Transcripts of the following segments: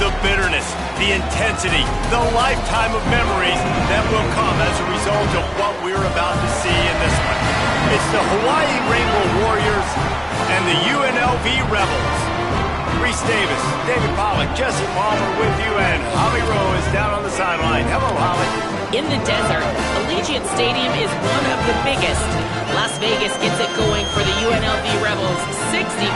the bitterness, the intensity, the lifetime of memories that will come as a result of what we're about to see in this one. It's the Hawaii Rainbow Warriors and the UNLV Rebels. Reese Davis, David Pollack, Jesse Palmer with you, and Holly Rowe is down on the sideline. Hello, Holly. In the desert, Allegiant Stadium is one of the biggest. Las Vegas gets it going for the UNLV Rebels. 65,000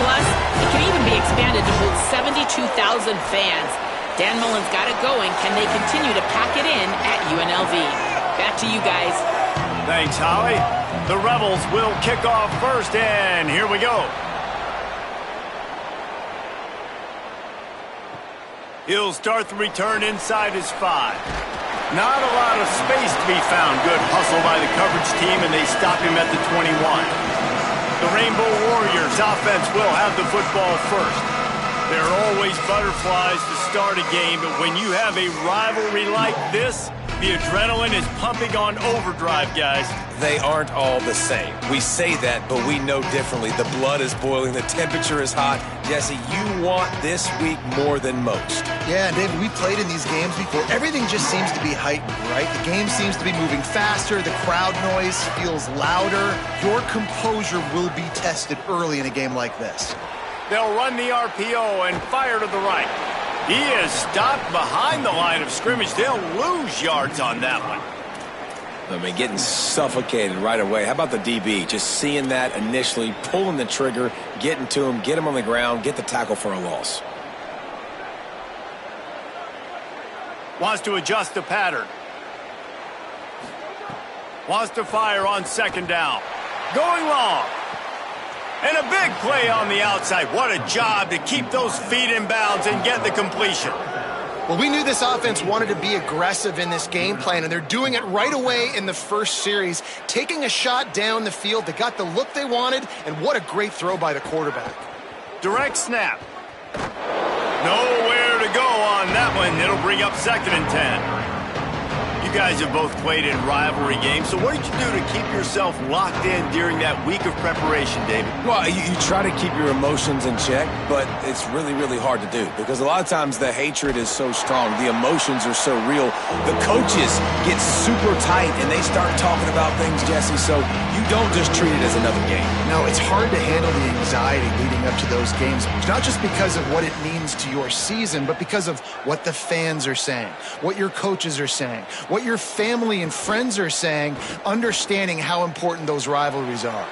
plus. It can even be expanded to hold 72,000 fans. Dan Mullen's got it going. Can they continue to pack it in at UNLV? Back to you guys. Thanks, Holly. The Rebels will kick off first, and here we go. He'll start the return inside his 5. Not a lot of space to be found. Good hustle by the coverage team, and they stop him at the 21. The Rainbow Warriors offense will have the football first. There are always butterflies to start a game, but when you have a rivalry like this, the adrenaline is pumping on overdrive, guys. They aren't all the same. We say that, but we know differently. The blood is boiling. The temperature is hot. Jesse, you want this week more than most. Yeah, and David, we played in these games before. Everything just seems to be heightened, right? The game seems to be moving faster. The crowd noise feels louder. Your composure will be tested early in a game like this. They'll run the RPO and fire to the right. He is stopped behind the line of scrimmage. They'll lose yards on that one. I mean, getting suffocated right away. How about the DB? Just seeing that initially, pulling the trigger, getting to him, get him on the ground, get the tackle for a loss. Wants to adjust the pattern. Wants to fire on second down. Going long. And a big play on the outside. What a job to keep those feet in bounds and get the completion. Well, we knew this offense wanted to be aggressive in this game plan, and they're doing it right away in the first series, taking a shot down the field. They got the look they wanted, and what a great throw by the quarterback. Direct snap. Nowhere to go on that one. It'll bring up 2nd and 10. You guys have both played in rivalry games, so what did you do to keep yourself locked in during that week of preparation, David? Well, you try to keep your emotions in check, but it's really, really hard to do because a lot of times the hatred is so strong. The emotions are so real. The coaches get super tight, and they start talking about things, Jesse, so you don't just treat it as another game. No, it's hard to handle the anxiety leading up to those games, not just because of what it means to your season, but because of what the fans are saying, what your coaches are saying, what your family and friends are saying, understanding how important those rivalries are.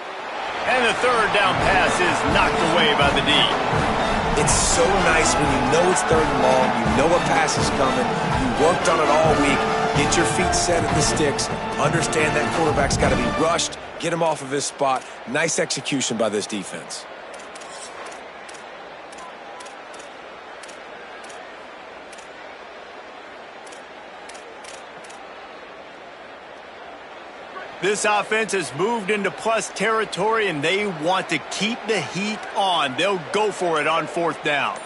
And the 3rd down pass is knocked away by the D. It's so nice when you know it's 3rd and long, you know a pass is coming, you worked on it all week, get your feet set at the sticks, understand that quarterback's got to be rushed, get him off of his spot. Nice execution by this defense. This offense has moved into plus territory, and they want to keep the heat on. They'll go for it on 4th down.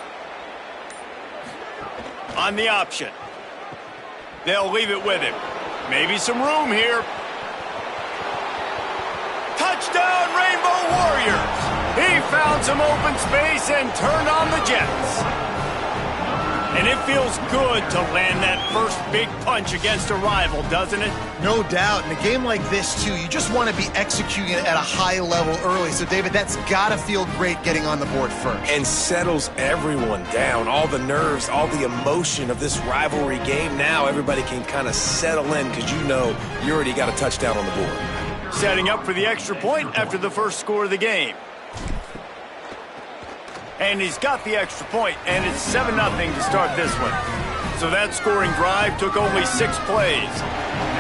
On the option. They'll leave it with him. Maybe some room here. Touchdown, Rainbow Warriors! He found some open space and turned on the Jets. And it feels good to land that first big punch against a rival, doesn't it? No doubt. In a game like this, too, you just want to be executing it at a high level early. So, David, that's got to feel great getting on the board first. And settles everyone down. All the nerves, all the emotion of this rivalry game. Now everybody can kind of settle in because you know you already got a touchdown on the board. Setting up for the extra point after the first score of the game. And he's got the extra point, and it's 7-0 to start this one. So that scoring drive took only 6 plays.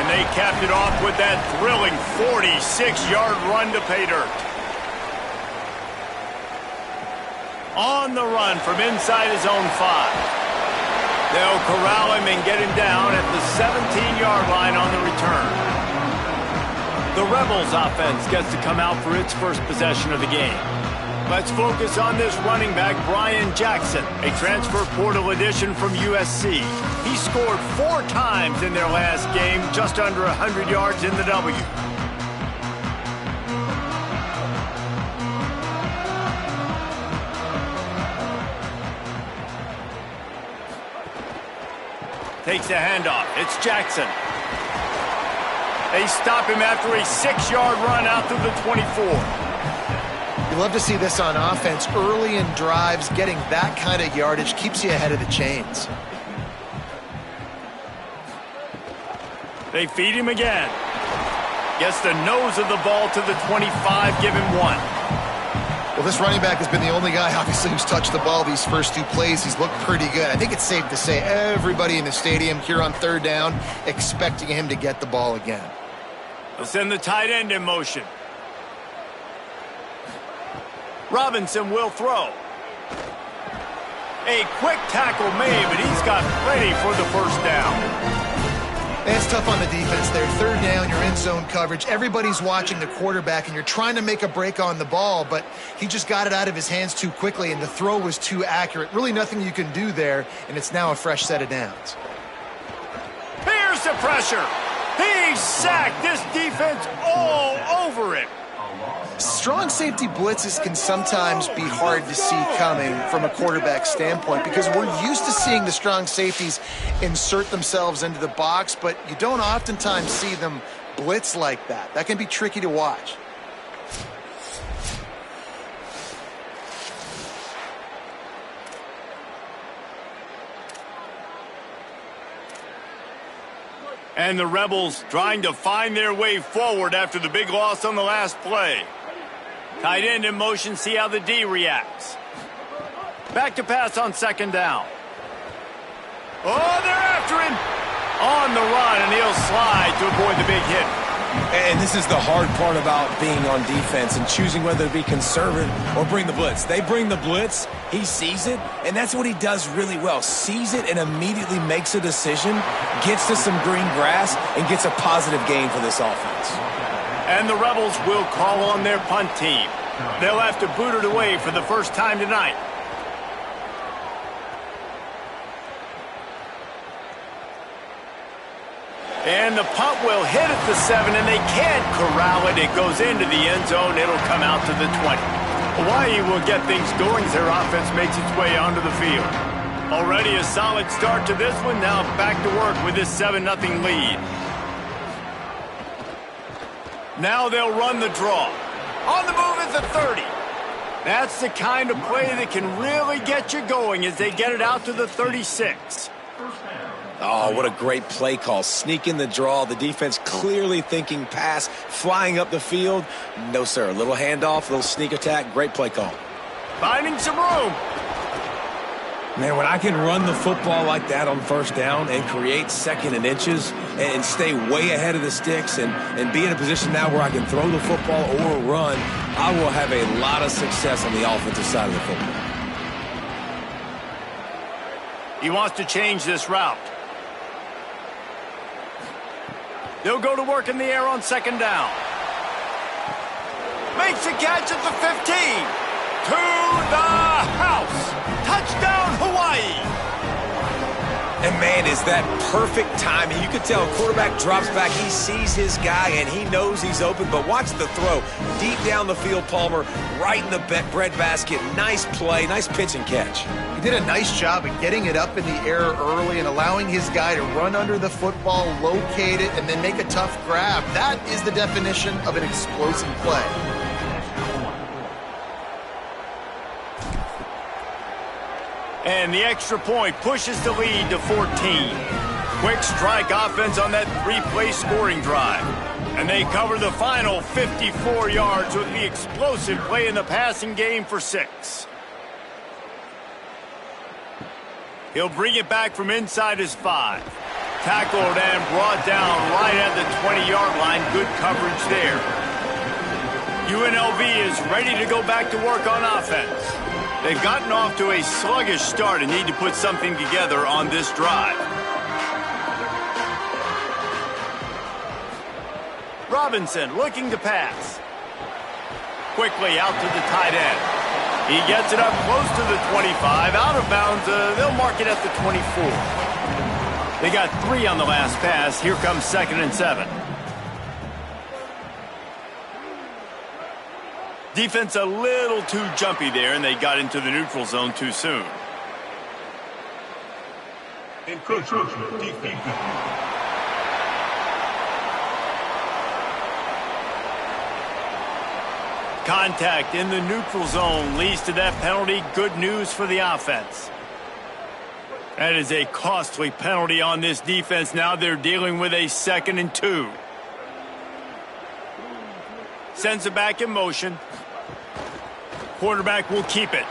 And they capped it off with that thrilling 46-yard run to pay dirt. On the run from inside his own 5. They'll corral him and get him down at the 17-yard line on the return. The Rebels offense gets to come out for its first possession of the game. Let's focus on this running back, Brian Jackson, a transfer portal addition from USC. He scored 4 times in their last game, just under 100 yards in the W. Takes the handoff. It's Jackson. They stop him after a 6-yard run out to the 24. You love to see this on offense. Early in drives, getting that kind of yardage keeps you ahead of the chains. They feed him again. Gets the nose of the ball to the 25, give him 1. Well, this running back has been the only guy, obviously, who's touched the ball these first 2 plays. He's looked pretty good. I think it's safe to say everybody in the stadium here on 3rd down expecting him to get the ball again. They'll send the tight end in motion. Robinson will throw. A quick tackle made, but he's got plenty for the first down. And it's tough on the defense there. 3rd down, you're in zone coverage. Everybody's watching the quarterback, and you're trying to make a break on the ball, but he just got it out of his hands too quickly, and the throw was too accurate. Really nothing you can do there, and it's now a fresh set of downs. Here's the pressure. He's sacked. This defense all over it. Strong safety blitzes can sometimes be hard to see coming from a quarterback standpoint because we're used to seeing the strong safeties insert themselves into the box, but you don't oftentimes see them blitz like that. That can be tricky to watch. And the Rebels trying to find their way forward after the big loss on the last play. Tight end in motion, see how the D reacts. Back to pass on 2nd down. Oh, they're after him. On the run, and he'll slide to avoid the big hit. And this is the hard part about being on defense and choosing whether to be conservative or bring the blitz. They bring the blitz, he sees it, and that's what he does really well. Sees it and immediately makes a decision, gets to some green grass, and gets a positive gain for this offense. And the Rebels will call on their punt team. They'll have to boot it away for the first time tonight. And the punt will hit at the 7, and they can't corral it. It goes into the end zone. It'll come out to the 20. Hawaii will get things going as their offense makes its way onto the field. Already a solid start to this one. Now back to work with this 7-0 lead. Now they'll run the draw. On the move is the 30. That's the kind of play that can really get you going as they get it out to the 36. Oh, what a great play call. Sneak in the draw. The defense clearly thinking pass, flying up the field. No, sir. A little handoff, a little sneak attack. Great play call. Finding some room. Man, when I can run the football like that on 1st down and create 2nd and inches and stay way ahead of the sticks and be in a position now where I can throw the football or run, I will have a lot of success on the offensive side of the football. He wants to change this route. They'll go to work in the air on 2nd down. Makes a catch at the 15. To the house. Touchdown, Hawaii. And, man, is that perfect timing. You could tell quarterback drops back. He sees his guy, and he knows he's open. But watch the throw. Deep down the field, Palmer, right in the bread basket. Nice play, nice pitch and catch. He did a nice job of getting it up in the air early and allowing his guy to run under the football, locate it, and then make a tough grab. That is the definition of an explosive play. And the extra point pushes the lead to 14. Quick strike offense on that 3-play scoring drive. And they cover the final 54 yards with the explosive play in the passing game for 6. He'll bring it back from inside his 5. Tackled and brought down right at the 20-yard line. Good coverage there. UNLV is ready to go back to work on offense. They've gotten off to a sluggish start and need to put something together on this drive. Robinson looking to pass. Quickly out to the tight end. He gets it up close to the 25. Out of bounds, they'll mark it at the 24. They got 3 on the last pass. Here comes 2nd and 7. Defense a little too jumpy there, and they got into the neutral zone too soon. Encroachment defeated. Contact in the neutral zone leads to that penalty. Good news for the offense. That is a costly penalty on this defense. Now they're dealing with a 2nd and 2. Sends it back in motion. Quarterback will keep it.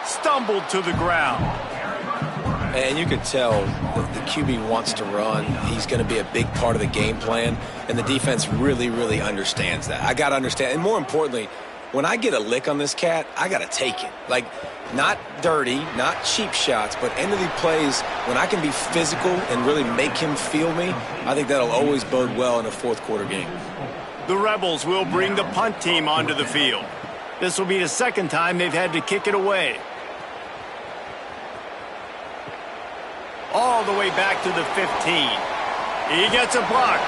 Stumbled to the ground. And you could tell the QB wants to run. He's going to be a big part of the game plan. And the defense really, really understands that. I got to understand. And more importantly, when I get a lick on this cat, I got to take it. Like, not dirty, not cheap shots, but end of the plays, when I can be physical and really make him feel me, I think that'll always bode well in a fourth quarter game. The Rebels will bring the punt team onto the field. This will be the 2nd time they've had to kick it away. All the way back to the 15. He gets a block.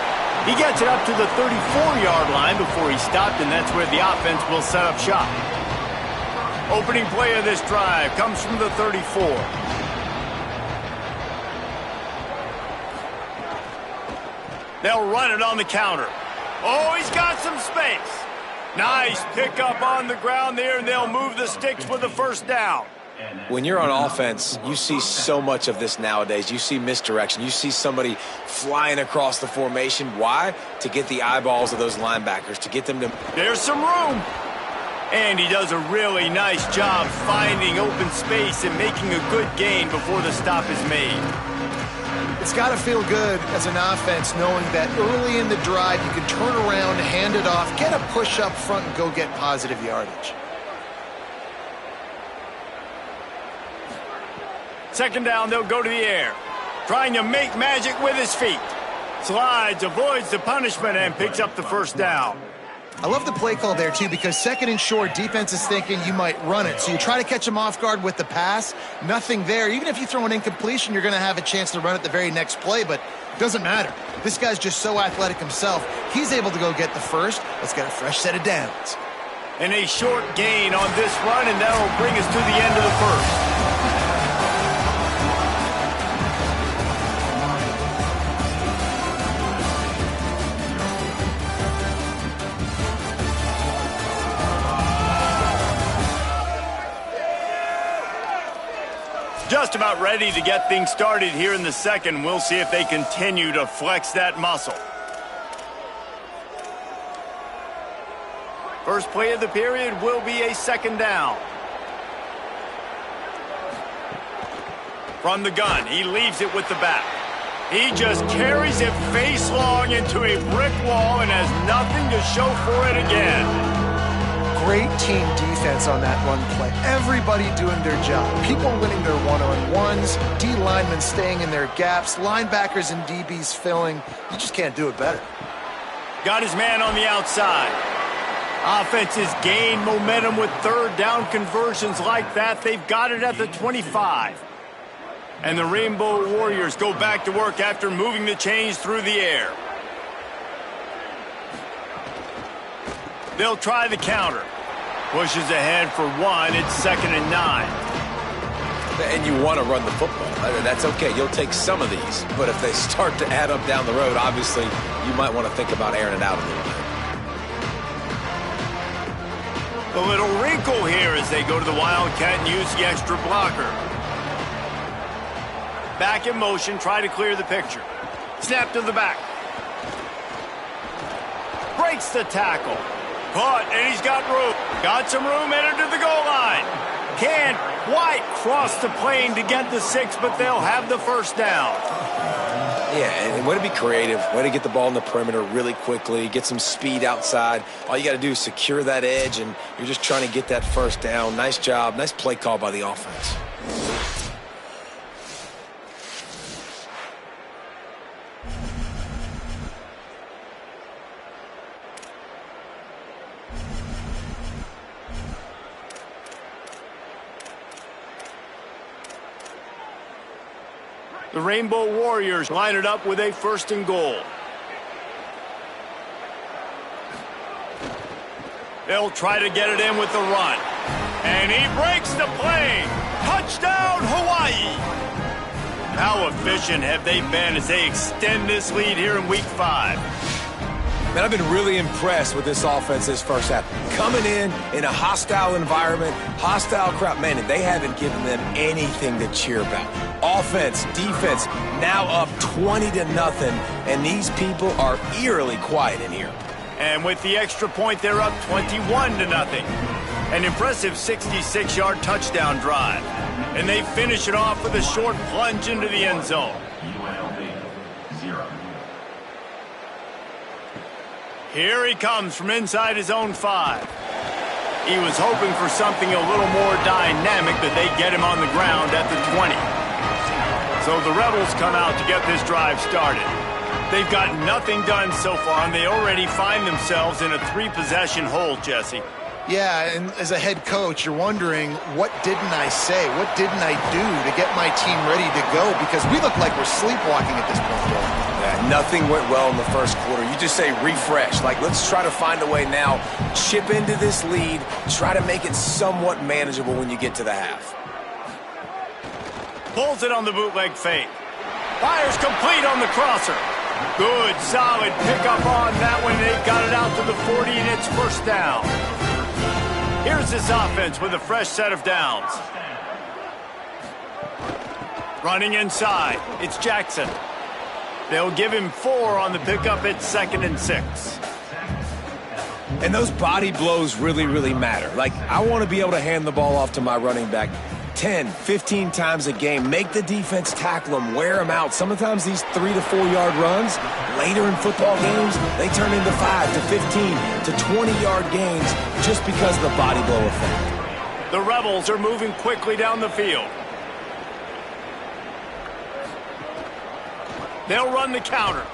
He gets it up to the 34-yard line before he stopped, and that's where the offense will set up shop. Opening play of this drive comes from the 34. They'll run it on the counter. Oh, he's got some space. Nice pickup on the ground there, and they'll move the sticks with the 1st down. When you're on offense, you see so much of this nowadays. You see misdirection. You see somebody flying across the formation. Why? To get the eyeballs of those linebackers, to get them to... There's some room. And he does a really nice job finding open space and making a good gain before the stop is made. It's got to feel good as an offense knowing that early in the drive you can turn around, hand it off, get a push up front, and go get positive yardage. 2nd down, they'll go to the air. Trying to make magic with his feet. Slides, avoids the punishment, and picks up the 1st down. I love the play call there, too, because 2nd and short, defense is thinking you might run it. So you try to catch him off guard with the pass. Nothing there. Even if you throw an incompletion, you're going to have a chance to run it the very next play, but it doesn't matter. This guy's just so athletic himself. He's able to go get the 1st. Let's get a fresh set of downs. And a short gain on this run, and that'll bring us to the end of the 1st. Just about ready to get things started here in the 2nd. We'll see if they continue to flex that muscle. First play of the period will be a 2nd down. From the gun, he leaves it with the back. He just carries it face long into a brick wall and has nothing to show for it again. Great team defense on that run play. Everybody doing their job. People winning their one-on-ones, D linemen staying in their gaps, linebackers and DBs filling. You just can't do it better. Got his man on the outside. Offenses gain momentum with 3rd down conversions like that. They've got it at the 25. And the Rainbow Warriors go back to work after moving the chains through the air. They'll try the counter. Pushes ahead for 1. It's 2nd and 9. And you want to run the football. That's okay. You'll take some of these. But if they start to add up down the road, obviously, you might want to think about airing it out a little bit. A little wrinkle here as they go to the Wildcat and use the extra blocker. Back in motion, try to clear the picture. Snap to the back. Breaks the tackle. Caught, and he's got room. Got some room, entered to the goal line. Can't quite cross the plane to get the 6, but they'll have the 1st down. Yeah, and way to be creative. Way to get the ball in the perimeter really quickly. Get some speed outside. All you got to do is secure that edge, and you're just trying to get that 1st down. Nice job. Nice play call by the offense. The Rainbow Warriors line it up with a 1st and goal. They'll try to get it in with the run. And he breaks the play. Touchdown, Hawaii. Now how efficient have they been as they extend this lead here in Week 5? Man, I've been really impressed with this offense this first half. Coming in a hostile environment, hostile crowd, man, and they haven't given them anything to cheer about. Offense, defense, now up 20-0, and these people are eerily quiet in here. And with the extra point, they're up 21-0. An impressive 66-yard touchdown drive. And they finish it off with a short plunge into the end zone. Here he comes from inside his own 5. He was hoping for something a little more dynamic, but they get him on the ground at the 20. So the Rebels come out to get this drive started. They've got nothing done so far, and they already find themselves in a 3-possession hole, Jesse. Yeah, and as a head coach, you're wondering, what didn't I say? What didn't I do to get my team ready to go? Because we look like we're sleepwalking at this point, Joe. Yeah, nothing went well in the first quarter. You just say refresh. Like, let's try to find a way now, chip into this lead, try to make it somewhat manageable when you get to the half. Pulls it on the bootleg fake. Fires complete on the crosser. Good, solid pickup on that one. They've got it out to the 40, and it's first down. Here's this offense with a fresh set of downs. Running inside, it's Jackson. They'll give him 4 on the pickup at 2nd and 6. And those body blows really, really matter. Like, I want to be able to hand the ball off to my running back 10, 15 times a game. Make the defense tackle them, wear them out. Sometimes these 3 to 4 yard runs, later in football games, they turn into 5 to 15 to 20-yard gains just because of the body blow effect. The Rebels are moving quickly down the field. They'll run the counter.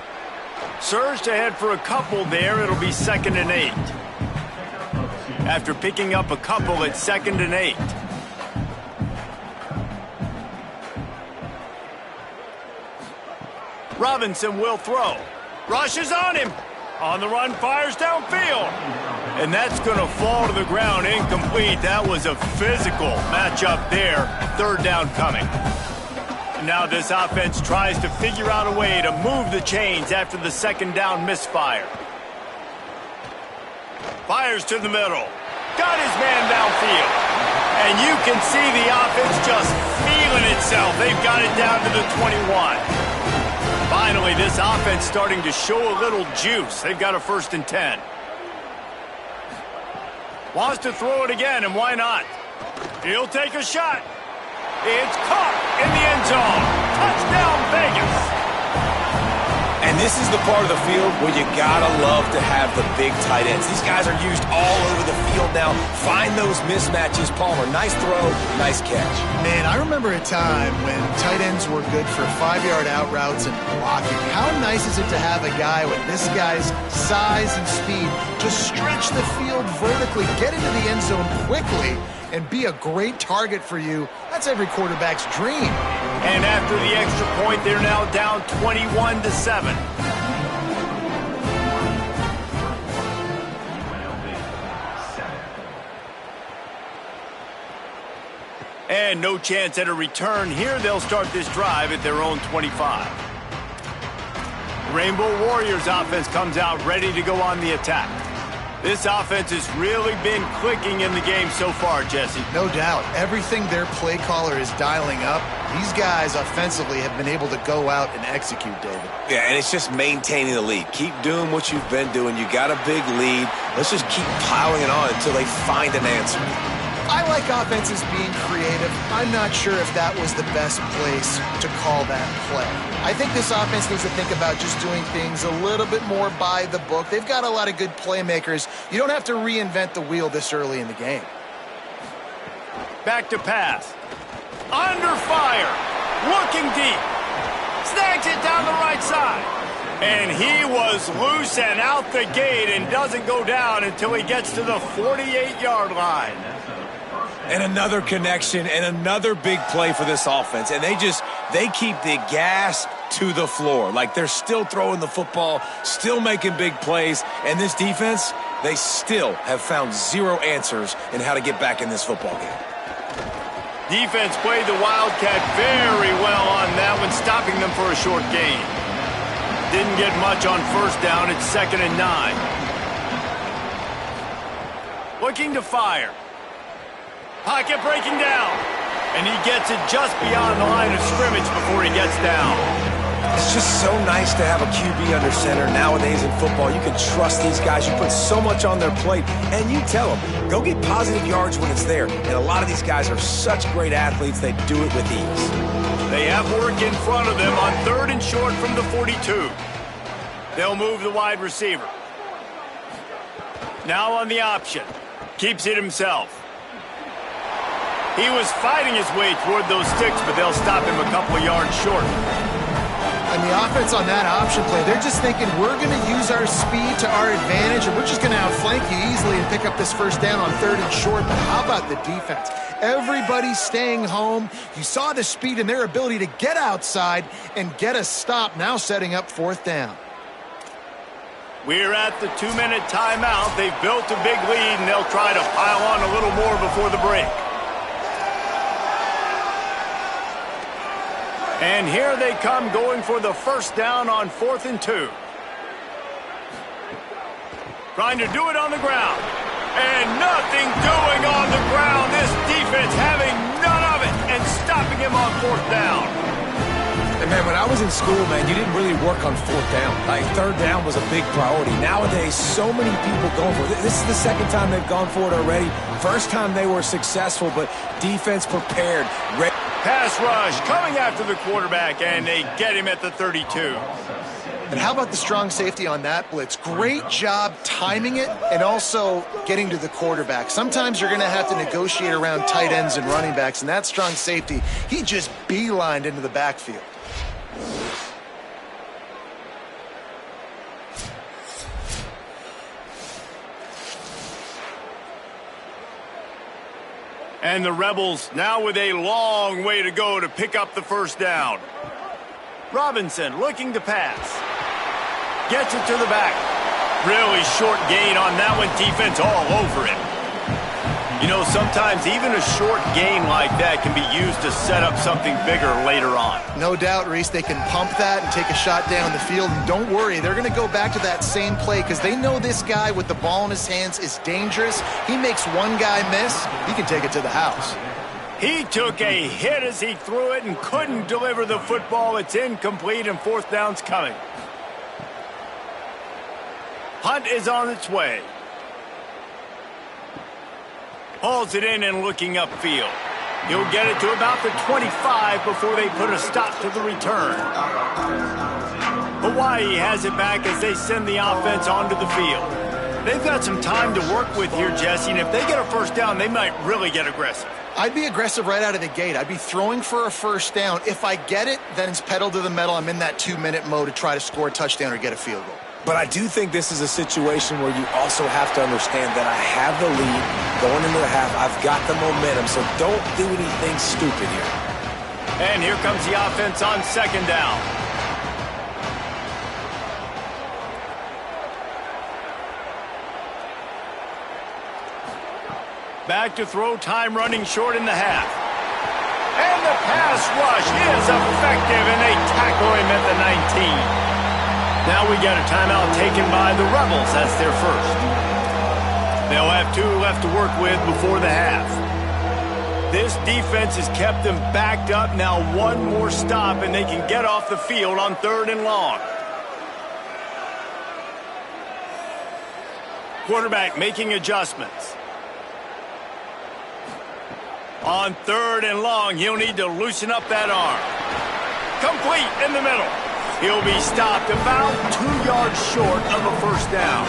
Surged ahead for a couple there. It'll be 2nd and 8. After picking up a couple at 2nd and 8. Robinson will throw. Rushes on him. On the run, fires downfield. And that's going to fall to the ground incomplete. That was a physical matchup there. 3rd down coming. Now this offense tries to figure out a way to move the chains after the 2nd down misfire. Fires to the middle. Got his man downfield. And you can see the offense just feeling itself. They've got it down to the 21. Finally, this offense starting to show a little juice. They've got a 1st and 10. Wants to throw it again, and why not? He'll take a shot. It's caught in the end zone. Touchdown, Vegas. And this is the part of the field where you gotta love to have the big tight ends. These guys are used all over the field now. Find those mismatches. Palmer, nice throw, nice catch. Man, I remember a time when tight ends were good for 5-yard out routes and blocking. How nice is it to have a guy with this guy's size and speed just stretch the field vertically, get into the end zone quickly, and be a great target for you? That's every quarterback's dream. And after the extra point, they're now down 21-7. And no chance at a return here. They'll start this drive at their own 25. Rainbow Warriors offense comes out ready to go on the attack. This offense has really been clicking in the game so far, Jesse. No doubt. Everything their play caller is dialing up, these guys offensively have been able to go out and execute, David. Yeah, and it's just maintaining the lead. Keep doing what you've been doing. You got a big lead. Let's just keep piling it on until they find an answer. I like offenses being creative. I'm not sure if that was the best place to call that play. I think this offense needs to think about just doing things a little bit more by the book. They've got a lot of good playmakers. You don't have to reinvent the wheel this early in the game. Back to pass. Under fire. Looking deep. Snags it down the right side. And he was loose and out the gate and doesn't go down until he gets to the 48-yard line. And another connection and another big play for this offense. And they keep the gas to the floor. Like, they're still throwing the football, still making big plays. And this defense, they still have found zero answers in how to get back in this football game. Defense played the Wildcat very well on that one. Stopped them for a short gain. Didn't get much on first down. It's 2nd and 9. Looking to fire. Pocket breaking down. And he gets it just beyond the line of scrimmage before he gets down. It's just so nice to have a QB under center nowadays in football. You can trust these guys. You put so much on their plate, and you tell them, go get positive yards when it's there. And a lot of these guys are such great athletes, they do it with ease. They have work in front of them on 3rd and short from the 42. They'll move the wide receiver. Now on the option. Keeps it himself. He was fighting his way toward those sticks, but they'll stop him a couple of yards short. And the offense on that option play, they're just thinking we're going to use our speed to our advantage, and we're just going to outflank you easily and pick up this first down on 3rd and short. But how about the defense? Everybody's staying home. You saw the speed and their ability to get outside and get a stop, now setting up 4th down. We're at the 2-minute timeout. They've built a big lead, and they'll try to pile on a little more before the break. And here they come, going for the first down on 4th and 2. Trying to do it on the ground. And nothing doing on the ground. This defense having none of it and stopping him on 4th down. And man, when I was in school, man, you didn't really work on 4th down. Like, 3rd down was a big priority. Nowadays, so many people going for it. This is the 2nd time they've gone for it already. First time they were successful, but defense prepared. Pass rush coming after the quarterback, and they get him at the 32. And how about the strong safety on that blitz? Great job timing it and also getting to the quarterback. Sometimes you're going to have to negotiate around tight ends and running backs, and that strong safety, he just beelined into the backfield. And the Rebels now with a long way to go to pick up the first down. Robinson looking to pass. Gets it to the back. Really short gain on that one. Defense all over it. You know, sometimes even a short gain like that can be used to set up something bigger later on. No doubt, Reese, they can pump that and take a shot down the field. And don't worry, they're going to go back to that same play because they know this guy with the ball in his hands is dangerous. He makes one guy miss, he can take it to the house. He took a hit as he threw it and couldn't deliver the football. It's incomplete and 4th down's coming. Punt is on its way. Hauls it in and looking upfield. He'll get it to about the 25 before they put a stop to the return. Hawaii has it back as they send the offense onto the field. They've got some time to work with here, Jesse, and if they get a first down, they might really get aggressive. I'd be aggressive right out of the gate. I'd be throwing for a first down. If I get it, then it's pedal to the metal. I'm in that 2-minute mode to try to score a touchdown or get a field goal. But I do think this is a situation where you also have to understand that I have the lead going into the half. I've got the momentum, so don't do anything stupid here. And here comes the offense on 2nd down. Back to throw, time running short in the half. And the pass rush is effective, and they tackle him at the 19. Now we got a timeout taken by the Rebels. That's their first. They'll have 2 left to work with before the half. This defense has kept them backed up. Now one more stop, and they can get off the field on 3rd and long. Quarterback making adjustments. On 3rd and long, he'll need to loosen up that arm. Complete in the middle. He'll be stopped about 2 yards short of a first down.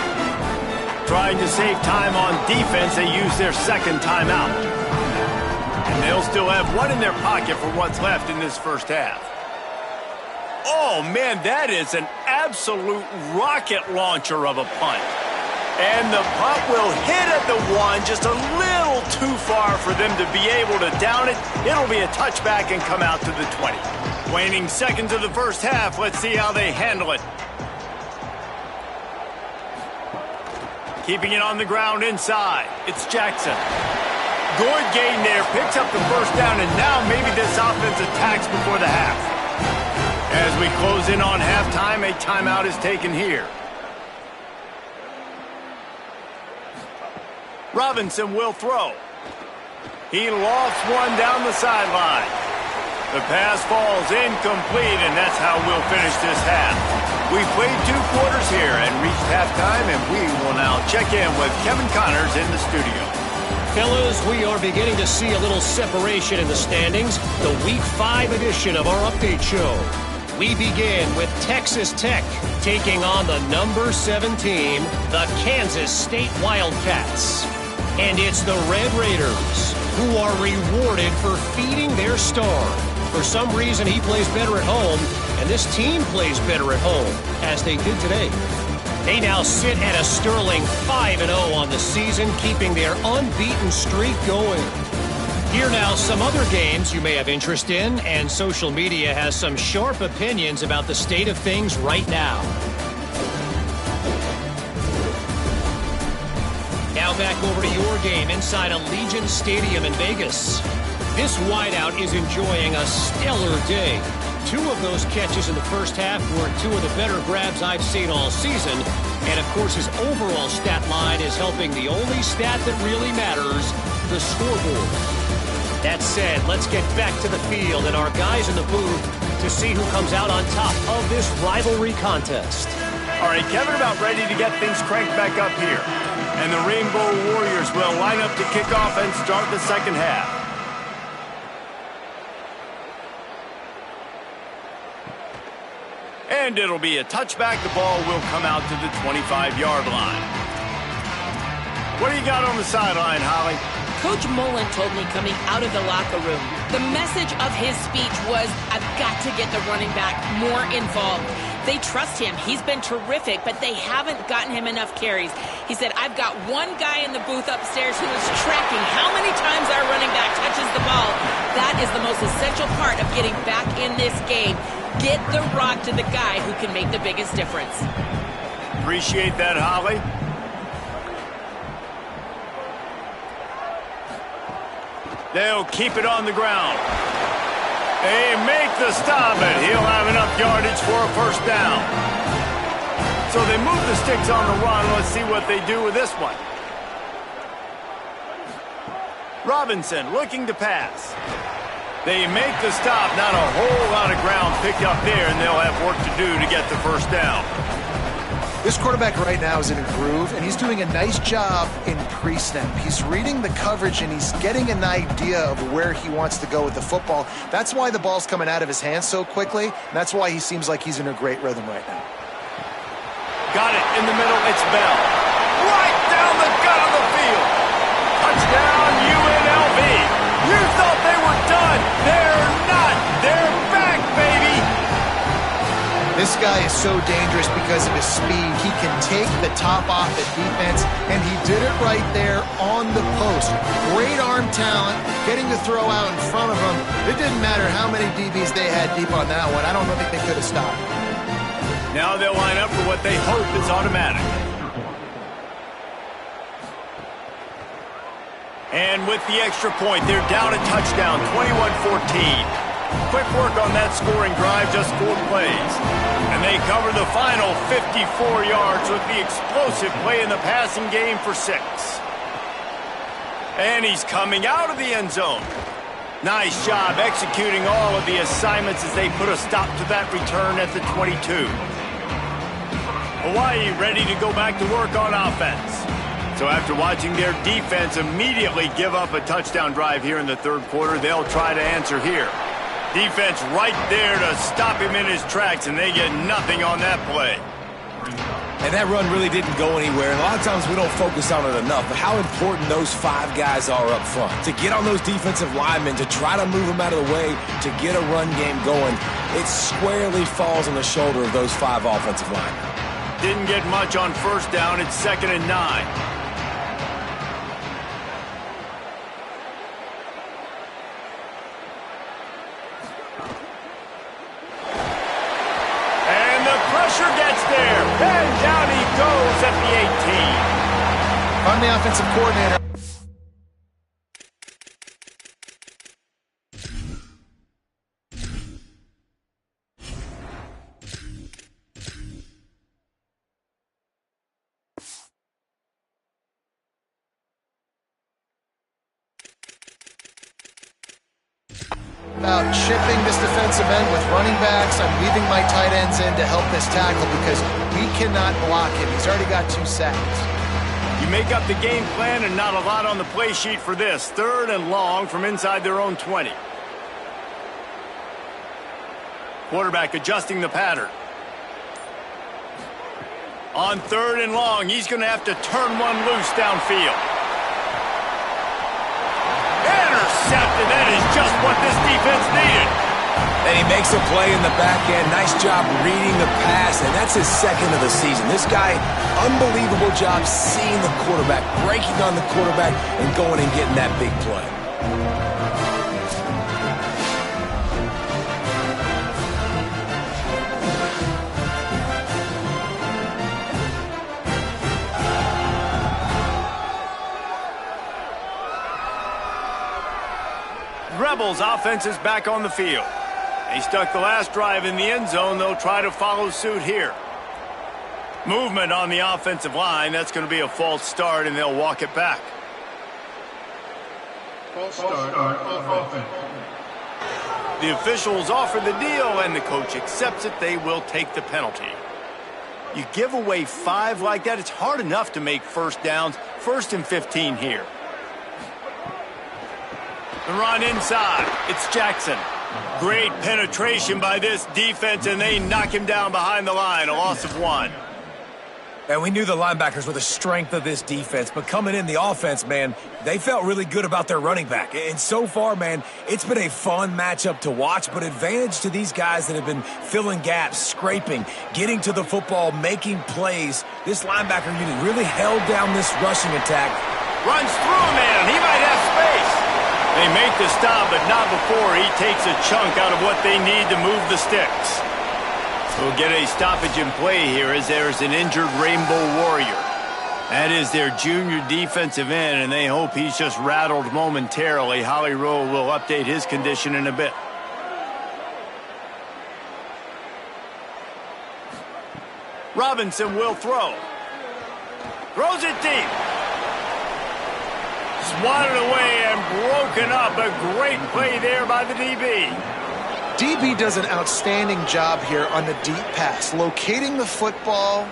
Trying to save time on defense, they use their 2nd timeout. And they'll still have 1 in their pocket for what's left in this first half. Oh, man, that is an absolute rocket launcher of a punt. And the punt will hit at the 1, just a little too far for them to be able to down it. It'll be a touchback and come out to the 20. Waning seconds of the first half. Let's see how they handle it. Keeping it on the ground inside. It's Jackson. Good gain there. Picks up the first down, and now maybe this offense attacks before the half. As As we close in on halftime, a timeout is taken here. Robinson will throw. He lofts one down the sideline. The pass falls incomplete, and that's how we'll finish this half. We've played 2 quarters here and reached halftime, and we will now check in with Kevin Connors in the studio. Fellas, we are beginning to see a little separation in the standings. The Week 5 edition of our update show. We begin with Texas Tech taking on the number 7 team, the Kansas State Wildcats. And it's the Red Raiders who are rewarded for feeding their star. For some reason, he plays better at home, and this team plays better at home, as they did today. They now sit at a sterling 5-0 on the season, keeping their unbeaten streak going. Here now, some other games you may have interest in, and social media has some sharp opinions about the state of things right now. Now back over to your game inside Allegiant Stadium in Vegas. This wideout is enjoying a stellar day. 2 of those catches in the first half were 2 of the better grabs I've seen all season. And, of course, his overall stat line is helping the only stat that really matters, the scoreboard. That said, let's get back to the field and our guys in the booth to see who comes out on top of this rivalry contest. All right, Kevin, about ready to get things cranked back up here. And the Rainbow Warriors will line up to kick off and start the second half. And it'll be a touchback. The ball will come out to the 25-yard line. What do you got on the sideline, Holly? Coach Mullen told me coming out of the locker room, the message of his speech was, I've got to get the running back more involved. They trust him. He's been terrific, but they haven't gotten him enough carries. He said, I've got one guy in the booth upstairs who is tracking how many times our running back touches the ball. That is the most essential part of getting back in this game. Get the rock to the guy who can make the biggest difference. Appreciate that, Holly. They'll keep it on the ground. They make the stop, and he'll have enough yardage for a first down. So they move the sticks on the run. Let's see what they do with this one. Robinson looking to pass. They make the stop. Not a whole lot of ground picked up there, and they'll have work to do to get the first down. This quarterback right now is in a groove, and he's doing a nice job in pre-snap. He's reading the coverage, and he's getting an idea of where he wants to go with the football. That's why the ball's coming out of his hands so quickly, and that's why he seems like he's in a great rhythm right now. Got it in the middle. It's Bell. Right down the gut of the field. Touchdown, UNLV. You thought they were done. They're not. They're back, baby. This guy is so dangerous because of his speed. He can take the top off the defense, and he did it right there on the post. Great arm talent, getting to throw out in front of him. It didn't matter how many DBs they had deep on that one. I don't think they could have stopped. Now they'll line up for what they hope is automatic. And with the extra point, they're down a touchdown, 21-14. Quick work on that scoring drive, just 4 plays. And they cover the final 54 yards with the explosive play in the passing game for 6. And he's coming out of the end zone. Nice job executing all of the assignments as they put a stop to that return at the 22. Hawaii ready to go back to work on offense. So after watching their defense immediately give up a touchdown drive here in the third quarter, they'll try to answer here. Defense right there to stop him in his tracks, and they get nothing on that play. And that run really didn't go anywhere, and a lot of times we don't focus on it enough, but how important those 5 guys are up front. To get on those defensive linemen, to try to move them out of the way, to get a run game going, it squarely falls on the shoulder of those 5 offensive linemen. Didn't get much on first down. It's 2nd and 9. Pressure gets there, and down he goes at the 18. I'm the offensive coordinator. About chipping this defensive end with running backs. I'm leaving my tight ends in to help this tackle because we cannot block him. He's already got 2 sacks. You make up the game plan and not a lot on the play sheet for this. 3rd and long from inside their own 20. Quarterback adjusting the pattern. On 3rd and long, he's going to have to turn one loose downfield. Intercepted. That is just what this defense needed. And he makes a play in the back end. Nice job reading the pass, and that's his 2nd of the season. This guy, unbelievable job seeing the quarterback, breaking on the quarterback, and going and getting that big play. Rebels offense is back on the field. They stuck the last drive in the end zone. They'll try to follow suit here. Movement on the offensive line. That's going to be a false start, and they'll walk it back. False start on offense. The officials offer the deal, and the coach accepts it. They will take the penalty. You give away 5 like that, it's hard enough to make first downs. 1st and 15 here. The run inside. It's Jackson. Great penetration by this defense, and they knock him down behind the line. A loss of 1. And we knew the linebackers were the strength of this defense, but coming in the offense, man, they felt really good about their running back. And so far, man, it's been a fun matchup to watch, but advantage to these guys that have been filling gaps, scraping, getting to the football, making plays. This linebacker unit really held down this rushing attack. Runs through a man. He might have space. They make the stop, but not before he takes a chunk out of what they need to move the sticks. We'll get a stoppage in play here as there's an injured Rainbow Warrior. That is their junior defensive end, and they hope he's just rattled momentarily. Holly Rowe will update his condition in a bit. Robinson will throw. Throws it deep. Swatted away and broken up. A great play there by the DB. DB does an outstanding job here on the deep pass. Locating the football,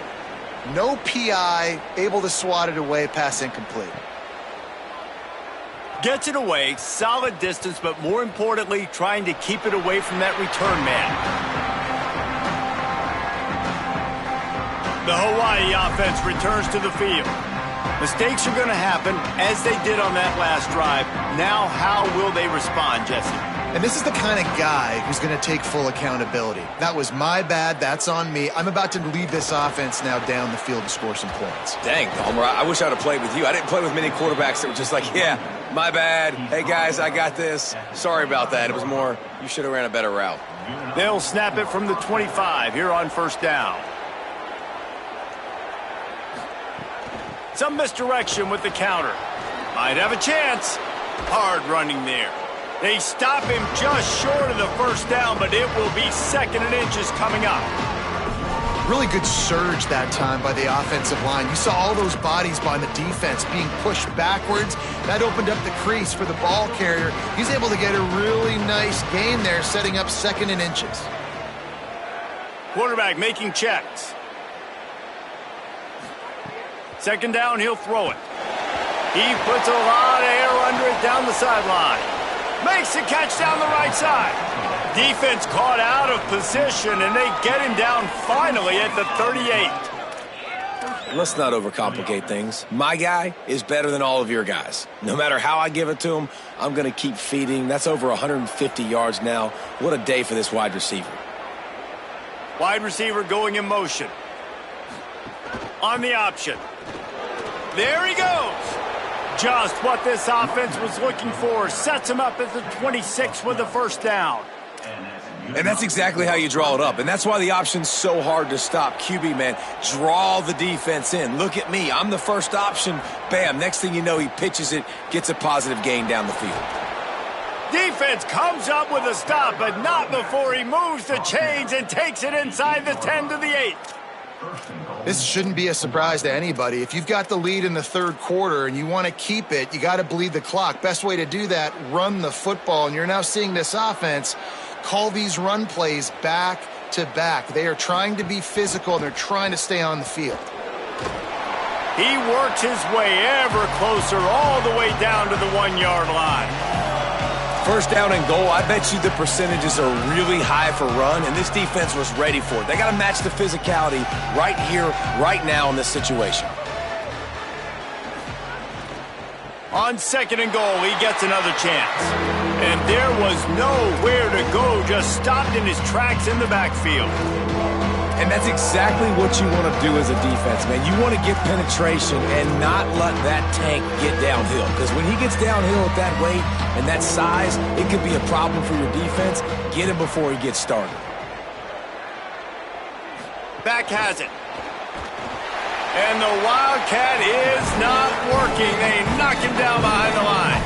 no PI, able to swat it away, pass incomplete. Gets it away, solid distance, but more importantly, trying to keep it away from that return man. The Hawaii offense returns to the field. Mistakes are going to happen, as they did on that last drive. Now, how will they respond, Jesse? And this is the kind of guy who's going to take full accountability. That was my bad. That's on me. I'm about to lead this offense now down the field to score some points. Dang, Homer, I wish I would have played with you. I didn't play with many quarterbacks that were just like, yeah, my bad. Hey, guys, I got this. Sorry about that. It was more, you should have ran a better route. They'll snap it from the 25 here on first down. Some misdirection with the counter. Might have a chance. Hard running there. They stop him just short of the first down, but it will be 2nd and inches coming up. Really good surge that time by the offensive line. You saw all those bodies by the defense being pushed backwards. That opened up the crease for the ball carrier. He's able to get a really nice gain there, setting up 2nd and inches. Quarterback making checks. 2nd down, he'll throw it. He puts a lot of air under it down the sideline. Makes the catch down the right side. Defense caught out of position, and they get him down finally at the 38. Let's not overcomplicate things. My guy is better than all of your guys. No matter how I give it to him, I'm going to keep feeding. That's over 150 yards now. What a day for this wide receiver. Wide receiver going in motion. On the option. There he goes. Just what this offense was looking for. Sets him up at the 26 with the first down. And that's exactly how you draw it up. And that's why the option's so hard to stop. QB, man, draw the defense in. Look at me. I'm the first option. Bam. Next thing you know, he pitches it, gets a positive gain down the field. Defense comes up with a stop, but not before he moves the chains and takes it inside the 10 to the 8. This shouldn't be a surprise to anybody. If you've got the lead in the third quarter and you want to keep it, you got to bleed the clock. Best way to do that, run the football. And you're now seeing this offense call these run plays back to back. They are trying to be physical, and they're trying to stay on the field. He works his way ever closer all the way down to the 1-yard line. First down and goal, I bet you the percentages are really high for run, and this defense was ready for it. They got to match the physicality right here, right now in this situation. On second and goal, he gets another chance. And there was nowhere to go, just stopped in his tracks in the backfield. And that's exactly what you want to do as a defense, man. You want to get penetration and not let that tank get downhill. Because when he gets downhill at that weight and that size, it could be a problem for your defense. Get him before he gets started. Back has it. And the Wildcat is not working. They knock him down behind the line.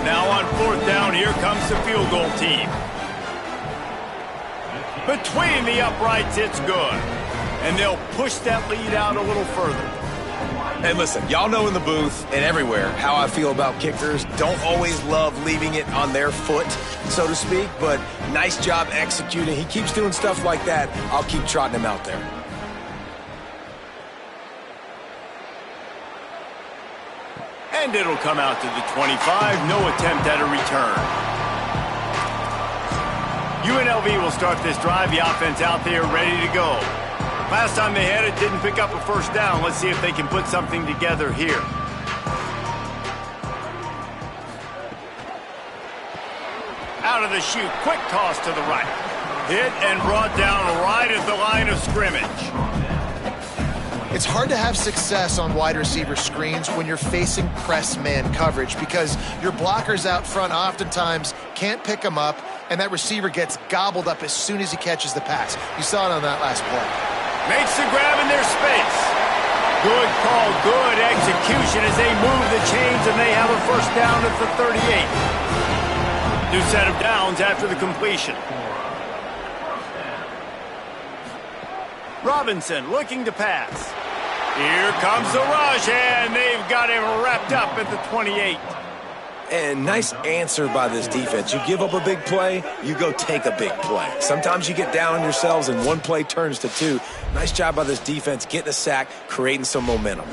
Now on fourth down, here comes the field goal team. Between the uprights, it's good. And they'll push that lead out a little further. And listen, y'all know in the booth and everywhere how I feel about kickers. Don't always love leaving it on their foot, so to speak, but nice job executing. He keeps doing stuff like that. I'll keep trotting him out there. And it'll come out to the 25. No attempt at a return. UNLV will start this drive. The offense out there ready to go. Last time they had it, didn't pick up a first down. Let's see if they can put something together here. Out of the chute, quick toss to the right. Hit and brought down right at the line of scrimmage. It's hard to have success on wide receiver screens when you're facing press man coverage because your blockers out front oftentimes can't pick them up, and that receiver gets gobbled up as soon as he catches the pass. You saw it on that last play. Makes the grab in their space. Good call, good execution as they move the chains, and they have a first down at the 38. New set of downs after the completion. Robinson looking to pass. Here comes the rush, and they've got him wrapped up at the 28. And nice answer by this defense. You give up a big play, you go take a big play. Sometimes you get down on yourselves and one play turns to two. Nice job by this defense getting a sack, creating some momentum.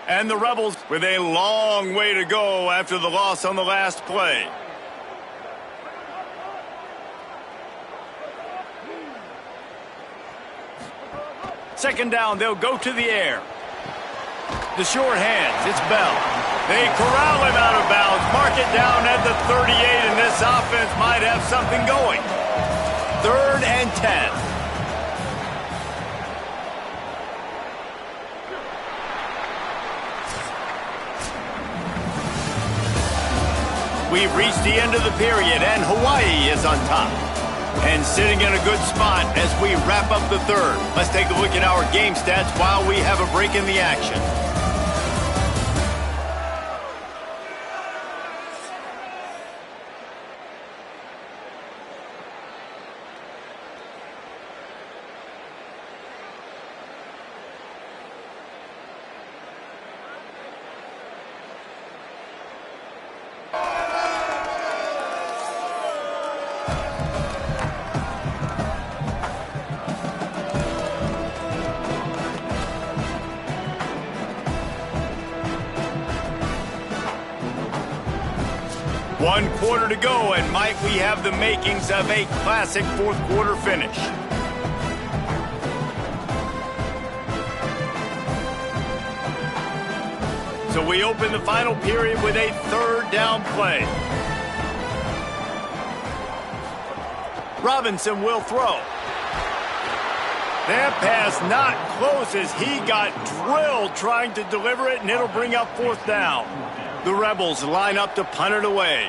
And the Rebels with a long way to go after the loss on the last play. Second down, they'll go to the air. The short hands, it's Bell. They corral him out of bounds, mark it down at the 38, and this offense might have something going. 3rd and 10. We've reached the end of the period, and Hawaii is on top. And sitting in a good spot as we wrap up the 3rd. Let's take a look at our game stats while we have a break in the action. One quarter to go, and might we have the makings of a classic 4th quarter finish. So we open the final period with a 3rd down play. Robinson will throw. That pass not close as he got drilled trying to deliver it, and it'll bring up 4th down. The Rebels line up to punt it away.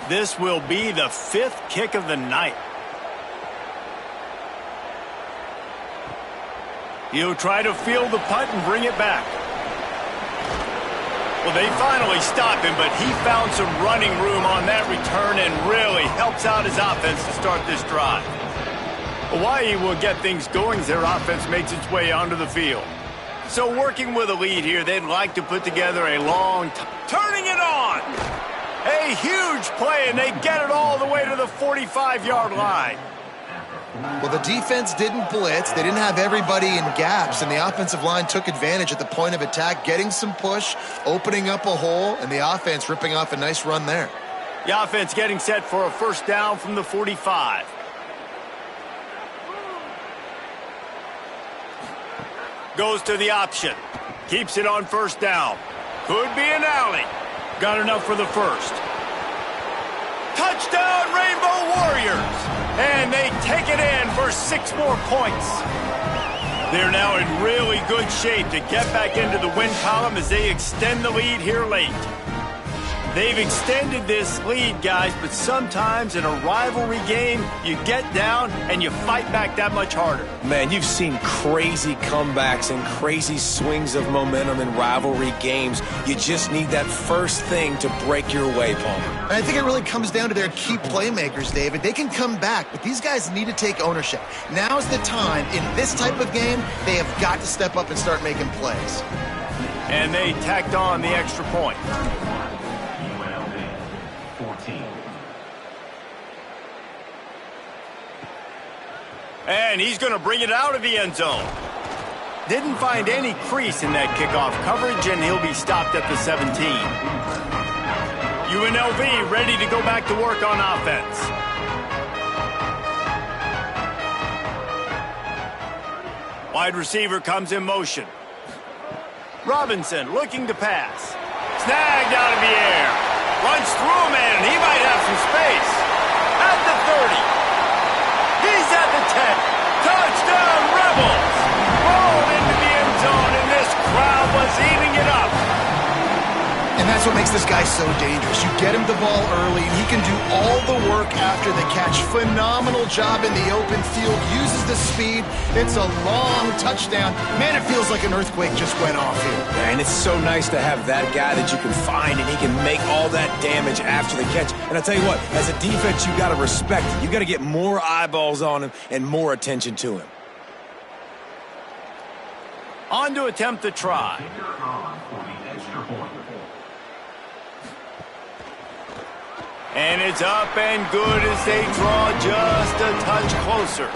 This will be the 5th kick of the night. He'll try to field the punt and bring it back. Well, they finally stopped him, but he found some running room on that return and really helps out his offense to start this drive. Hawaii will get things going as their offense makes its way onto the field. So working with a lead here, they'd like to put together a long turning it on. A huge play, and they get it all the way to the 45-yard line. Well, the defense didn't blitz. They didn't have everybody in gaps, and the offensive line took advantage at the point of attack, getting some push, opening up a hole, and the offense ripping off a nice run there. The offense getting set for a first down from the 45. Goes to the option. Keeps it on first down. Could be an alley. Got enough for the first. Touchdown, Rainbow Warriors! And they take it in for 6 more points. They're now in really good shape to get back into the win column as they extend the lead here late. They've extended this lead, guys, but sometimes in a rivalry game, you get down and you fight back that much harder. Man, you've seen crazy comebacks and crazy swings of momentum in rivalry games. You just need that first thing to break your way, Palmer. And I think it really comes down to their key playmakers, David. They can come back, but these guys need to take ownership. Now's the time. In this type of game, they have got to step up and start making plays. And they tacked on the extra point. And he's going to bring it out of the end zone. Didn't find any crease in that kickoff coverage, and he'll be stopped at the 17. UNLV ready to go back to work on offense. Wide receiver comes in motion. Robinson looking to pass. Snagged out of the air. Runs through him, and he might have some space. At the 30. He's at the 10. Touchdown, Rebels! Rolled into the end zone, and this crowd was eating it up. And that's what makes this guy so dangerous. You get him the ball early, and he can do all the work after the catch. Phenomenal job in the open field. Uses the speed. It's a long touchdown. Man, it feels like an earthquake just went off here. And it's so nice to have that guy that you can find, and he can make all that damage after the catch. And I tell you what, as a defense, you got to respect it. You got to get more eyeballs on him and more attention to him. On to attempt the try. And it's up and good as they draw just a touch closer.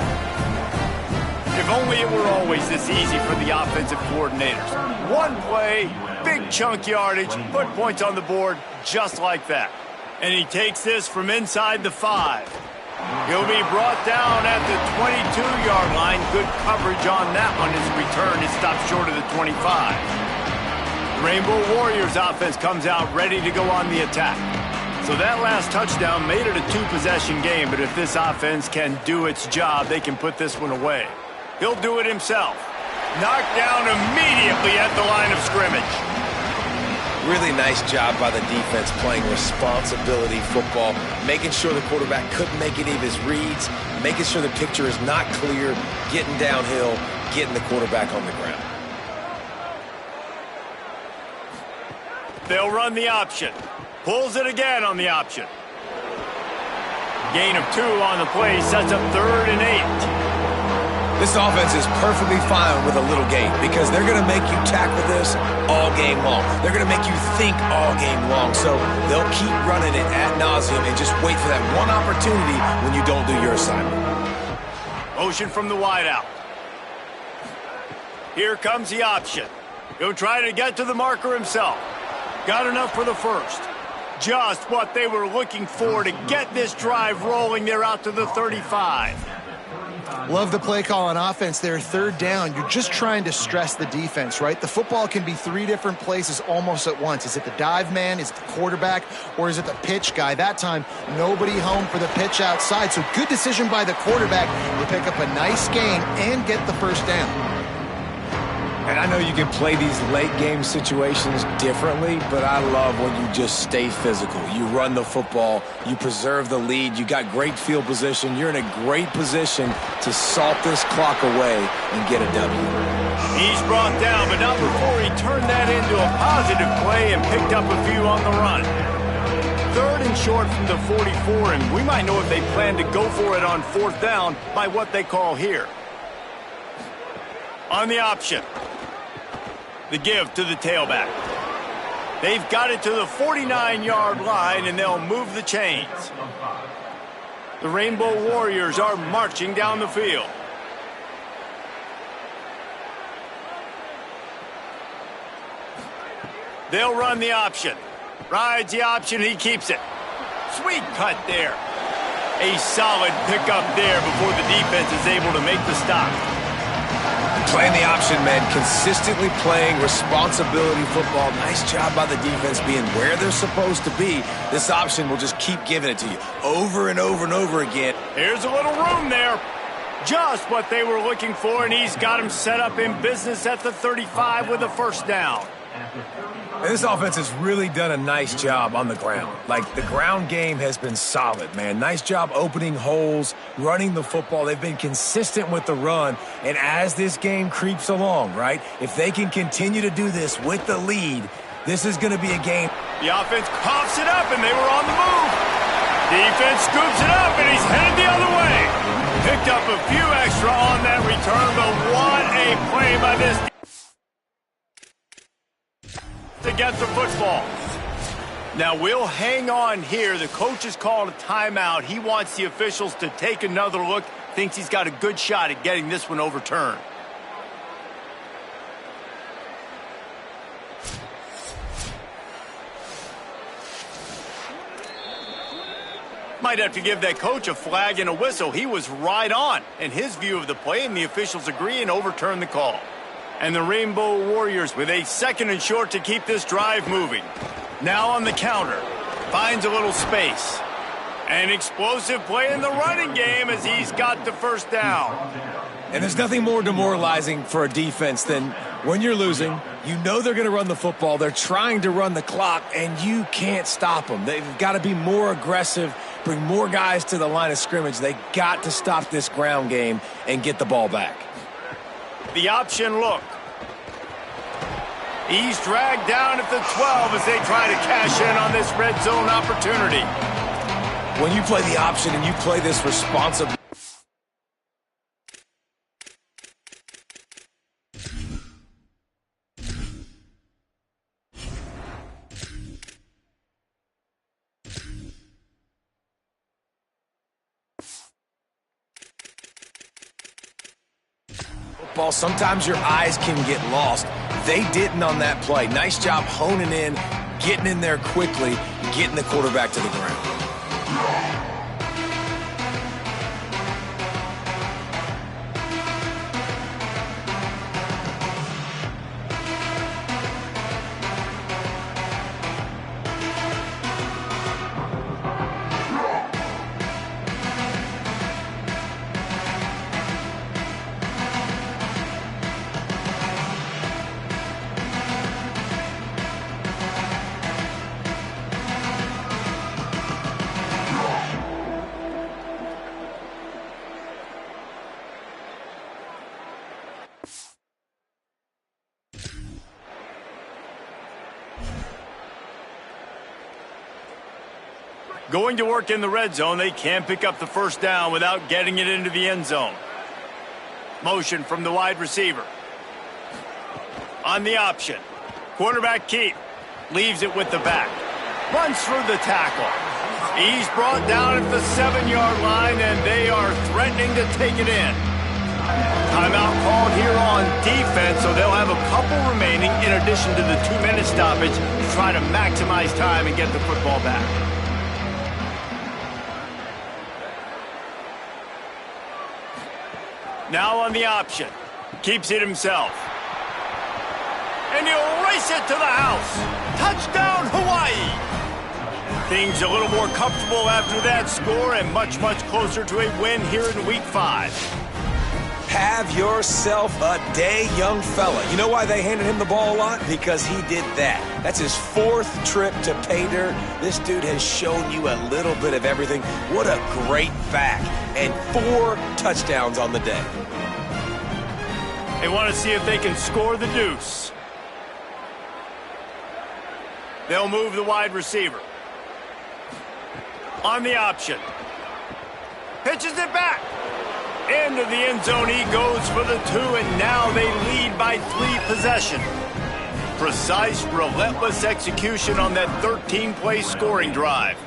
If only it were always this easy for the offensive coordinators. One play, big chunk yardage, put points on the board just like that. And he takes this from inside the 5. He'll be brought down at the 22-yard line. Good coverage on that one. His return is stopped short of the 25. The Rainbow Warriors offense comes out ready to go on the attack. So that last touchdown made it a 2-possession game, but if this offense can do its job, they can put this one away. He'll do it himself. Knocked down immediately at the line of scrimmage. Really nice job by the defense playing responsibility football, making sure the quarterback couldn't make any of his reads, making sure the picture is not clear, getting downhill, getting the quarterback on the ground. They'll run the option. Pulls it again on the option. Gain of 2 on the play sets up 3rd and 8. This offense is perfectly fine with a little gain because they're going to make you tackle this all game long. They're going to make you think all game long. So they'll keep running it ad nauseum and just wait for that one opportunity when you don't do your assignment. Motion from the wideout. Here comes the option. He'll try to get to the marker himself. Got enough for the first. Just what they were looking for to get this drive rolling. They're out to the 35. Love the play call on offense there. 3rd down. You're just trying to stress the defense, right? The football can be 3 different places almost at once. Is it the dive man? Is it the quarterback? Or is it the pitch guy? That time, nobody home for the pitch outside. So good decision by the quarterback to pick up a nice gain and get the first down. And I know you can play these late game situations differently, but I love when you just stay physical. You run the football, you preserve the lead, you got great field position, you're in a great position to salt this clock away and get a W. He's brought down, but not before he turned that into a positive play and picked up a few on the run. 3rd and short from the 44, and we might know if they plan to go for it on 4th down by what they call here. On the option. The give to the tailback. They've got it to the 49-yard line, and they'll move the chains. The Rainbow Warriors are marching down the field. They'll run the option. Rides the option, he keeps it. Sweet cut there. A solid pickup there before the defense is able to make the stop. Playing the option, man, consistently playing responsibility football. Nice job by the defense being where they're supposed to be. This option will just keep giving it to you over and over and over again. Here's a little room there. Just what they were looking for, and he's got him set up in business at the 35 with a 1st down. And this offense has really done a nice job on the ground. Like, the ground game has been solid, man. Nice job opening holes, running the football. They've been consistent with the run. And as this game creeps along, right, if they can continue to do this with the lead, this is going to be a game. The offense coughs it up, and they were on the move. Defense scoops it up, and he's headed the other way. Picked up a few extra on that return, but what a play by this defense to get the football. Now we'll hang on here. The coach has called a timeout. He wants the officials to take another look. Thinks he's got a good shot at getting this one overturned. Might have to give that coach a flag and a whistle. He was right on in his view of the play, and the officials agree and overturn the call. And the Rainbow Warriors with a 2nd and short to keep this drive moving. Now on the counter. Finds a little space. An explosive play in the running game as he's got the 1st down. And there's nothing more demoralizing for a defense than when you're losing, you know they're going to run the football, they're trying to run the clock, and you can't stop them. They've got to be more aggressive, bring more guys to the line of scrimmage. They got to stop this ground game and get the ball back. The option look. He's dragged down at the 12 as they try to cash in on this red zone opportunity. When you play the option and you play this responsibly, sometimes your eyes can get lost. They didn't on that play. Nice job honing in, getting in there quickly, getting the quarterback to the ground. Going to work in the red zone, they can't pick up the 1st down without getting it into the end zone. Motion from the wide receiver. On the option. Quarterback keep. Leaves it with the back. Runs through the tackle. He's brought down at the 7-yard line, and they are threatening to take it in. Timeout called here on defense, so they'll have a couple remaining in addition to the 2-minute stoppage to try to maximize time and get the football back. Now on the option. Keeps it himself. And he'll race it to the house. Touchdown, Hawaii! Things a little more comfortable after that score and much, much closer to a win here in Week 5. Have yourself a day, young fella. You know why they handed him the ball a lot? Because he did that. That's his 4th trip to pay dirt. This dude has shown you a little bit of everything. What a great back. And 4 touchdowns on the day. They want to see if they can score the deuce. They'll move the wide receiver. On the option. Pitches it back. Into the end zone he goes for the 2, and now they lead by 3 possessions. Precise, relentless execution on that 13-play scoring drive.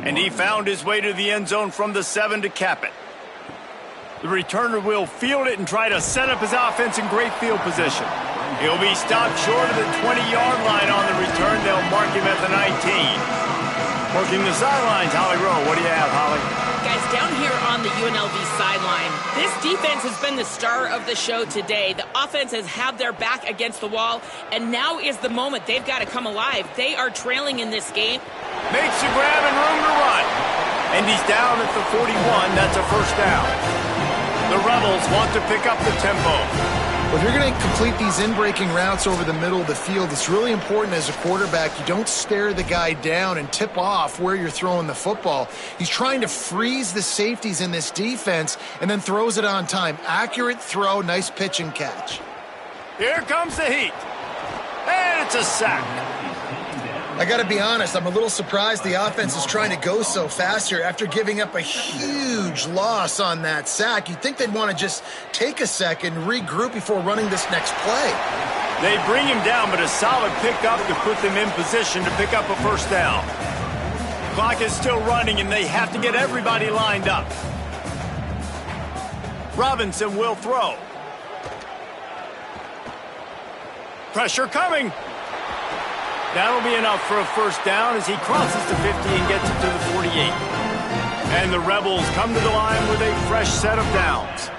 And he found his way to the end zone from the 7 to cap it. The returner will field it and try to set up his offense in great field position. He'll be stopped short of the 20-yard line on the return. They'll mark him at the 19. Working the sidelines, Holly Rowe. What do you have, Holly? Guys, down here on the UNLV sideline, this defense has been the star of the show today. The offense has had their back against the wall, and now is the moment they've got to come alive. They are trailing in this game. Makes the grab and room to run. And he's down at the 41. That's a first down. The Rebels want to pick up the tempo. Well, if you're going to complete these in-breaking routes over the middle of the field, it's really important as a quarterback you don't stare the guy down and tip off where you're throwing the football. He's trying to freeze the safeties in this defense and then throws it on time. Accurate throw, nice pitch and catch. Here comes the heat. And it's a sack. I got to be honest, I'm a little surprised the offense is trying to go so fast here after giving up a huge loss on that sack. You'd think they'd want to just take a second, regroup before running this next play. They bring him down, but a solid pickup to put them in position to pick up a first down. Clock is still running, and they have to get everybody lined up. Robinson will throw. Pressure coming. That'll be enough for a first down as he crosses the 50 and gets it to the 48. And the Rebels come to the line with a fresh set of downs.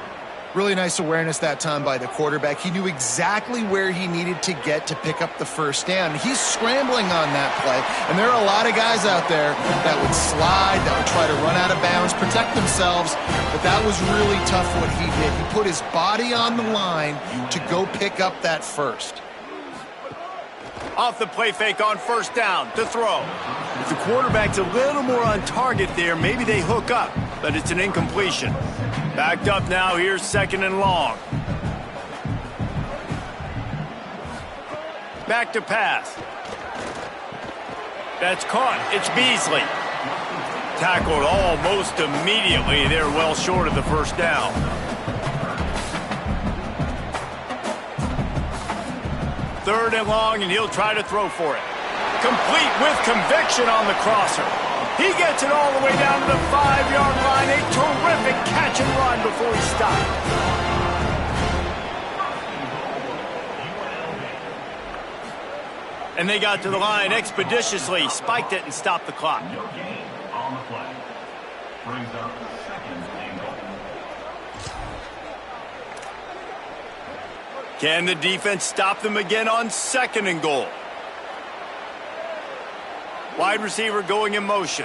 Really nice awareness that time by the quarterback. He knew exactly where he needed to get to pick up the first down. He's scrambling on that play, and there are a lot of guys out there that would slide, that would try to run out of bounds, protect themselves, but that was really tough what he did. He put his body on the line to go pick up that first. Off the play fake on first down to throw. If the quarterback's a little more on target there, maybe they hook up, but it's an incompletion. Backed up now, here's 2nd and long. Back to pass. That's caught. It's Beasley. Tackled almost immediately. They're well short of the first down. Third and long, and he'll try to throw for it. Complete with conviction on the crosser. He gets it all the way down to the 5-yard line. A terrific catch and run before he stopped. And they got to the line expeditiously, spiked it, and stopped the clock. No gain on the play. Brings up 2nd and goal. Can the defense stop them again on 2nd and goal? Wide receiver going in motion.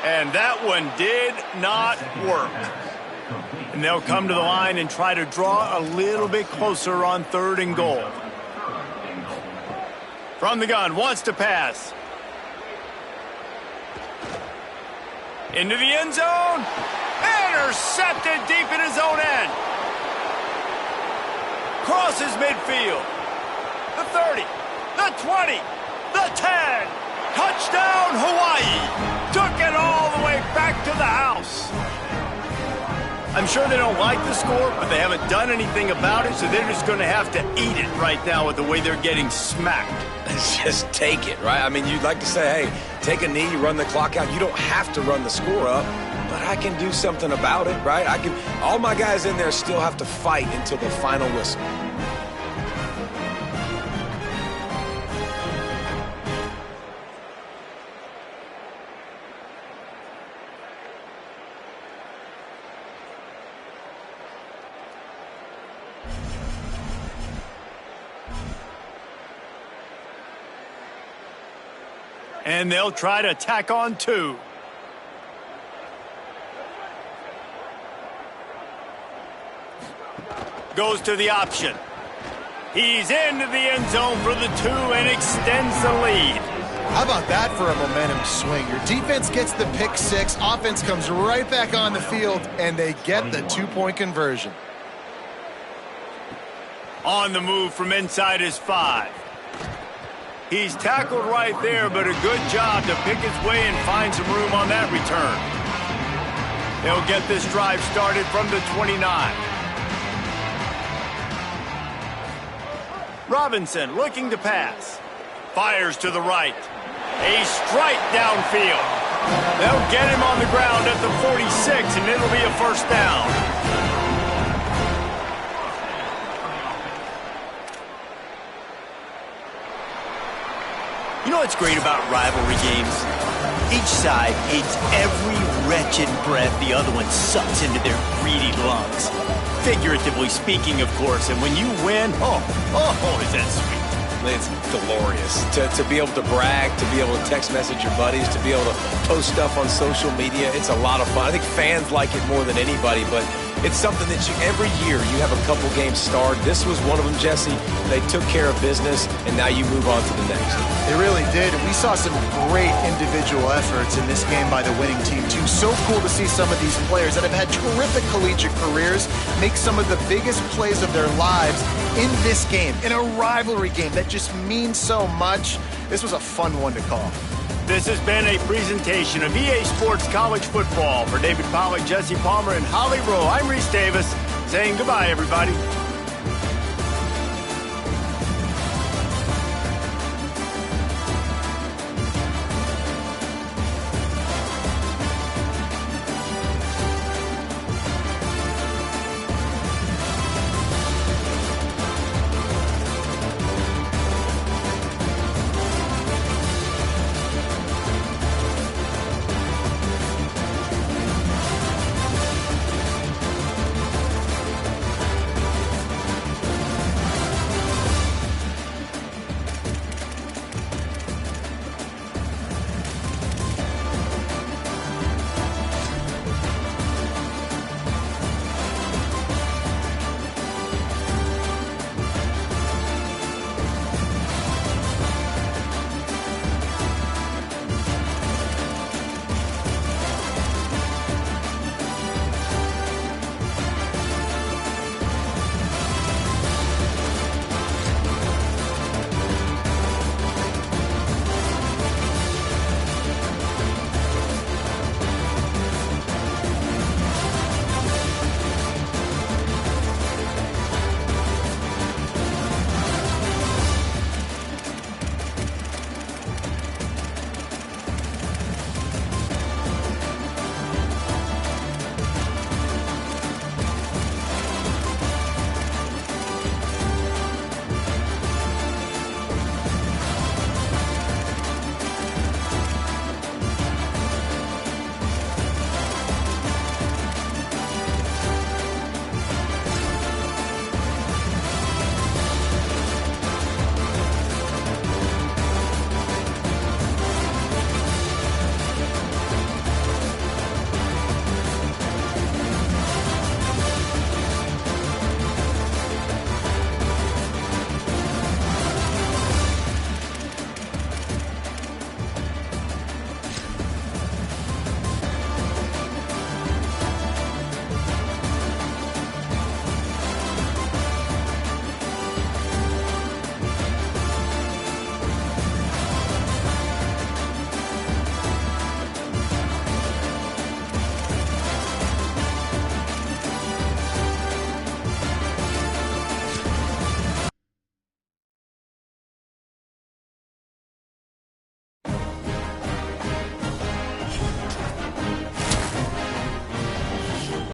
And that one did not work. And they'll come to the line and try to draw a little bit closer on 3rd and goal. From the gun, wants to pass. Into the end zone. Intercepted deep in his own end. Crosses midfield. The 30. The 20. The 10. Touchdown, Hawaii. Took it all the way back to the house. I'm sure they don't like the score, but they haven't done anything about it, so they're just going to have to eat it right now with the way they're getting smacked. Just take it, right? I mean, you'd like to say, hey, take a knee, run the clock out. You don't have to run the score up, but I can do something about it, right? All my guys in there still have to fight until the final whistle. And they'll try to tack on 2. Goes to the option. He's into the end zone for the 2 and extends the lead. How about that for a momentum swing? Your defense gets the pick 6, offense comes right back on the field, and they get the 2-point conversion. On the move from inside his 5. He's tackled right there, but a good job to pick his way and find some room on that return. They'll get this drive started from the 29. Robinson looking to pass. Fires to the right. A strike downfield. They'll get him on the ground at the 46, and it'll be a first down. You know what's great about rivalry games? Each side hates every wretched breath the other one sucks into their greedy lungs. Figuratively speaking, of course, and when you win, oh, is that sweet. It's glorious to be able to brag, to be able to text message your buddies, to be able to post stuff on social media. It's a lot of fun. I think fans like it more than anybody, but it's something that every year you have a couple games starred. This was one of them, Jesse. They took care of business, and now you move on to the next. They really did, and we saw some great individual efforts in this game by the winning team, too. So cool to see some of these players that have had terrific collegiate careers make some of the biggest plays of their lives in this game, in a rivalry game that just means so much. This was a fun one to call. This has been a presentation of EA Sports College Football. For David Pollack, Jesse Palmer, and Holly Rowe, I'm Reese Davis saying goodbye, everybody.